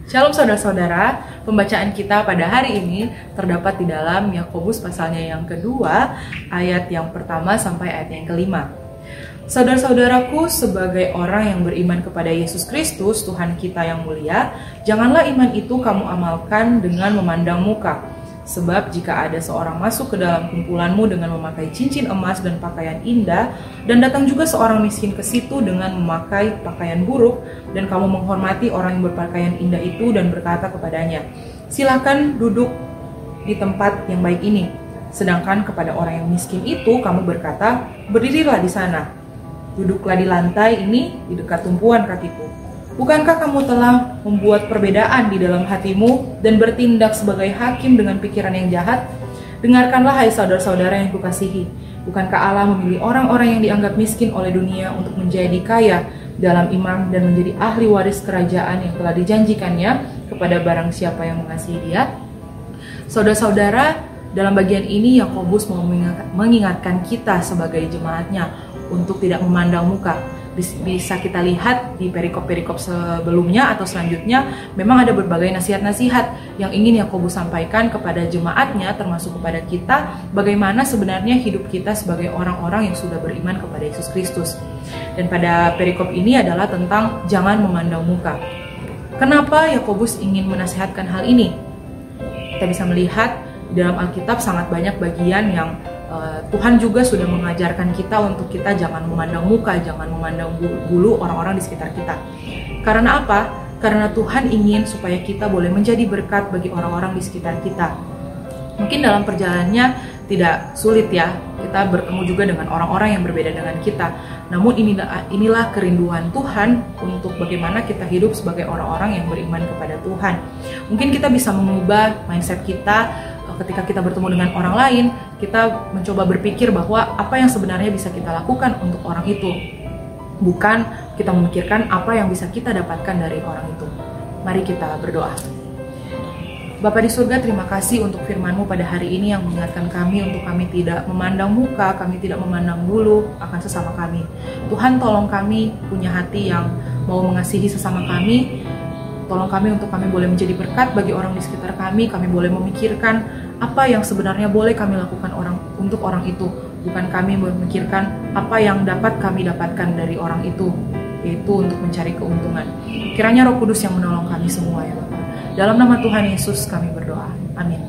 Shalom saudara-saudara, pembacaan kita pada hari ini terdapat di dalam Yakobus pasalnya yang kedua, ayat yang pertama sampai ayat yang kelima. Saudara-saudaraku, sebagai orang yang beriman kepada Yesus Kristus, Tuhan kita yang mulia, janganlah iman itu kamu amalkan dengan memandang muka. Sebab jika ada seorang masuk ke dalam kumpulanmu dengan memakai cincin emas dan pakaian indah, dan datang juga seorang miskin ke situ dengan memakai pakaian buruk, dan kamu menghormati orang yang berpakaian indah itu dan berkata kepadanya, "Silakan duduk di tempat yang baik ini." Sedangkan kepada orang yang miskin itu kamu berkata, "Berdirilah di sana, duduklah di lantai ini di dekat tumpuan kakiku." Bukankah kamu telah membuat perbedaan di dalam hatimu dan bertindak sebagai hakim dengan pikiran yang jahat? Dengarkanlah hai saudara-saudara yang kukasihi. Bukankah Allah memilih orang-orang yang dianggap miskin oleh dunia untuk menjadi kaya dalam iman dan menjadi ahli waris kerajaan yang telah dijanjikannya kepada barang siapa yang mengasihi Dia? Saudara-saudara, dalam bagian ini Yakobus mau mengingatkan kita sebagai jemaatnya untuk tidak memandang muka. Bisa kita lihat di perikop-perikop sebelumnya atau selanjutnya, memang ada berbagai nasihat-nasihat yang ingin Yakobus sampaikan kepada jemaatnya, termasuk kepada kita, bagaimana sebenarnya hidup kita sebagai orang-orang yang sudah beriman kepada Yesus Kristus. Dan pada perikop ini adalah tentang jangan memandang muka. Kenapa Yakobus ingin menasihatkan hal ini? Kita bisa melihat di dalam Alkitab sangat banyak bagian yang Tuhan juga sudah mengajarkan kita untuk kita jangan memandang muka, jangan memandang bulu orang-orang di sekitar kita. Karena apa? Karena Tuhan ingin supaya kita boleh menjadi berkat bagi orang-orang di sekitar kita. Mungkin dalam perjalanannya tidak sulit ya, kita bertemu juga dengan orang-orang yang berbeda dengan kita. Namun inilah kerinduan Tuhan untuk bagaimana kita hidup sebagai orang-orang yang beriman kepada Tuhan. Mungkin kita bisa mengubah mindset kita ketika kita bertemu dengan orang lain, kita mencoba berpikir bahwa apa yang sebenarnya bisa kita lakukan untuk orang itu. Bukan kita memikirkan apa yang bisa kita dapatkan dari orang itu. Mari kita berdoa. Bapa di surga, terima kasih untuk firman-Mu pada hari ini yang mengingatkan kami untuk kami tidak memandang muka, kami tidak memandang bulu akan sesama kami. Tuhan, tolong kami punya hati yang mau mengasihi sesama kami. Tolong kami untuk kami boleh menjadi berkat bagi orang di sekitar kami boleh memikirkan apa yang sebenarnya boleh kami lakukan untuk orang itu. Bukan kami memikirkan apa yang dapat kami dapatkan dari orang itu, yaitu untuk mencari keuntungan. Kiranya Roh Kudus yang menolong kami semua ya Bapak. Dalam nama Tuhan Yesus kami berdoa. Amin.